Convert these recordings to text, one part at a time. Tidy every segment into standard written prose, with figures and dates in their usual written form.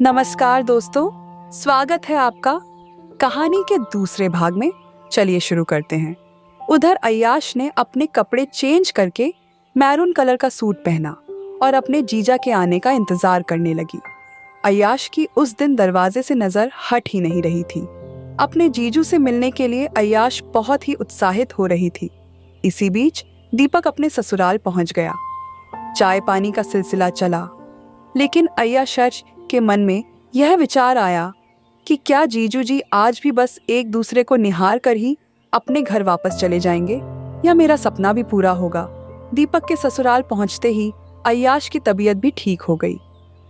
नमस्कार दोस्तों, स्वागत है आपका कहानी के दूसरे भाग में। चलिए शुरू करते हैं। उधर अय्याश ने अपने कपड़े चेंज करके मैरून कलर का सूट पहना और अपने जीजा के आने का इंतजार करने लगी। अय्याश की उस दिन दरवाजे से नजर हट ही नहीं रही थी। अपने जीजू से मिलने के लिए अय्याश बहुत ही उत्साहित हो रही थी। इसी बीच दीपक अपने ससुराल पहुंच गया। चाय पानी का सिलसिला चला, लेकिन अय्याश के मन में यह विचार आया कि क्या जीजू जी आज भी बस एक दूसरे को निहार कर ही अपने घर वापस चले जाएंगे या मेरा सपना भी पूरा होगा। दीपक के ससुराल पहुंचते ही अय्याश की तबीयत भी ठीक हो गई।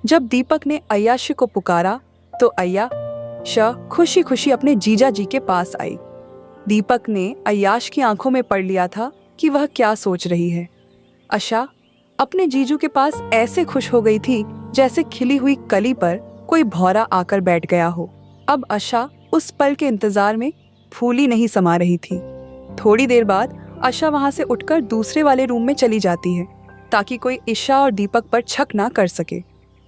जब दीपक ने अय्याश को पुकारा तो अय्याश खुशी खुशी अपने जीजा जी के पास आई। दीपक ने अय्याश की आंखों में पढ़ लिया था कि वह क्या सोच रही है। आशा अपने जीजू के पास ऐसे खुश हो गई थी जैसे खिली हुई कली पर कोई भौरा आकर बैठ गया हो। अब आशा उस पल के इंतजार में फूली नहीं समा रही थी। थोड़ी देर बाद आशा वहां से उठकर दूसरे वाले रूम में चली जाती है ताकि कोई ईशा और दीपक पर शक ना कर सके।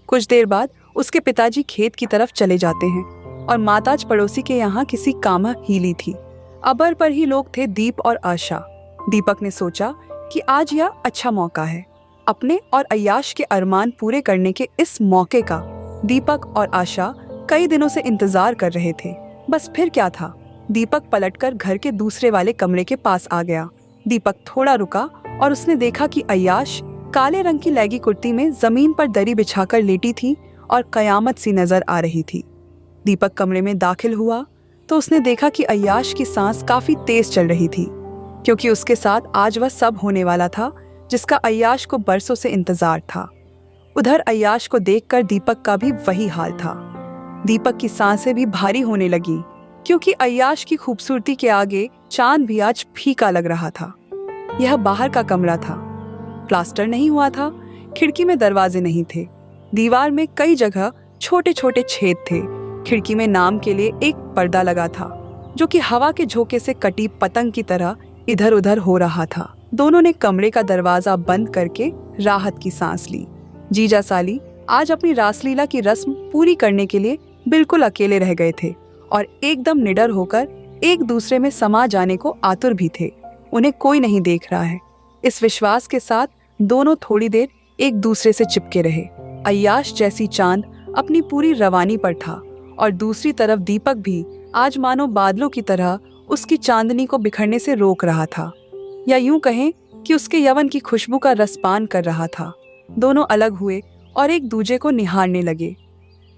कुछ देर बाद उसके पिताजी खेत की तरफ चले जाते हैं और माताज पड़ोसी के यहाँ किसी काम हीली थी। अबर पर ही लोग थे दीप और आशा। दीपक ने सोचा कि आज यह अच्छा मौका है। अपने और अय्याश के अरमान पूरे करने के इस मौके का दीपक और आशा कई दिनों से इंतजार कर रहे थे। बस फिर क्या था। दीपक पलटकर घर के दूसरे वाले कमरे के पास आ गया। दीपक थोड़ा रुका और उसने देखा कि अय्याश काले रंग की लैगी कुर्ती में जमीन पर दरी बिछाकर लेटी थी और कयामत सी नजर आ रही थी। दीपक कमरे में दाखिल हुआ तो उसने देखा कि अय्याश की सांस काफी तेज चल रही थी, क्योंकि उसके साथ आज वह सब होने वाला था जिसका अय्याश को बरसों से इंतजार था। उधर अय्याश को देखकर दीपक का भी वही हाल था। दीपक की सांसें भी भारी होने लगी, क्योंकि अय्याश की खूबसूरती के आगे चांद भी आज फीका लग रहा था। यह बाहर का कमरा था, प्लास्टर नहीं हुआ था, खिड़की में दरवाजे नहीं थे, दीवार में कई जगह छोटे छोटे छेद थे। खिड़की में नाम के लिए एक पर्दा लगा था जो कि हवा के झोंके से कटी पतंग की तरह इधर उधर हो रहा था। दोनों ने कमरे का दरवाजा बंद करके राहत की सांस ली। जीजा साली आज अपनी रासलीला की रस्म पूरी करने के लिए बिल्कुल अकेले रह गए थे और एकदम निडर होकर एक दूसरे में समा जाने को आतुर भी थे। उन्हें कोई नहीं देख रहा है, इस विश्वास के साथ दोनों थोड़ी देर एक दूसरे से चिपके रहे। अय्याश जैसी चांद अपनी पूरी रवानी पर था और दूसरी तरफ दीपक भी आज मानो बादलों की तरह उसकी चांदनी को बिखरने से रोक रहा था, या यूं कहें कि उसके यवन की खुशबू का रसपान कर रहा था। दोनों अलग हुए और एक दूजे को निहारने लगे।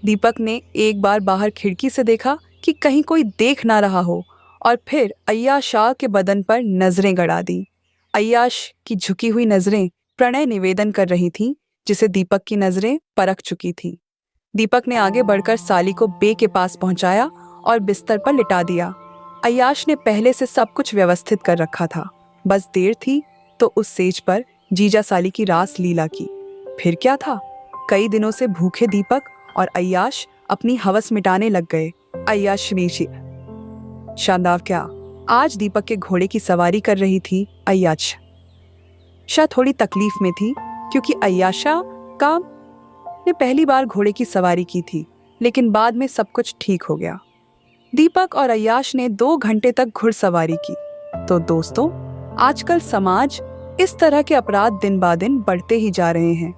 दीपक ने एक बार बाहर खिड़की से देखा कि कहीं कोई देख ना रहा हो और फिर अय्याश के बदन पर नजरें गड़ा दी। अय्याश की झुकी हुई नजरें प्रणय निवेदन कर रही थीं, जिसे दीपक की नजरें परख चुकी थीं। दीपक ने आगे बढ़कर साली को बे के पास पहुंचाया और बिस्तर पर लिटा दिया। अय्याश ने पहले से सब कुछ व्यवस्थित कर रखा था, बस देर थी तो उस सेज पर जीजा साली की रास लीला की। फिर क्या था, कई दिनों से भूखे दीपक और अय्याश अपनी हवस मिटाने लग गए। अय्याश शानदार क्या आज दीपक के घोड़े की सवारी कर रही थी। अय्याश थोड़ी तकलीफ में थी, क्योंकि अय्याशा का ने पहली बार घोड़े की सवारी की थी, लेकिन बाद में सब कुछ ठीक हो गया। दीपक और अय्याश ने 2 घंटे तक घुड़सवारी की। तो दोस्तों, आजकल समाज इस तरह के अपराध दिन ब दिन बढ़ते ही जा रहे हैं।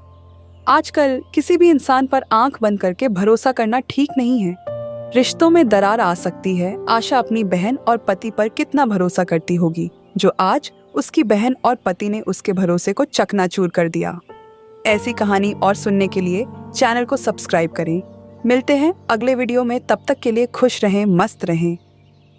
आजकल किसी भी इंसान पर आंख बंद करके भरोसा करना ठीक नहीं है। रिश्तों में दरार आ सकती है। आशा अपनी बहन और पति पर कितना भरोसा करती होगी, जो आज उसकी बहन और पति ने उसके भरोसे को चकनाचूर कर दिया। ऐसी कहानी और सुनने के लिए चैनल को सब्सक्राइब करें। मिलते हैं अगले वीडियो में, तब तक के लिए खुश रहें, मस्त रहें।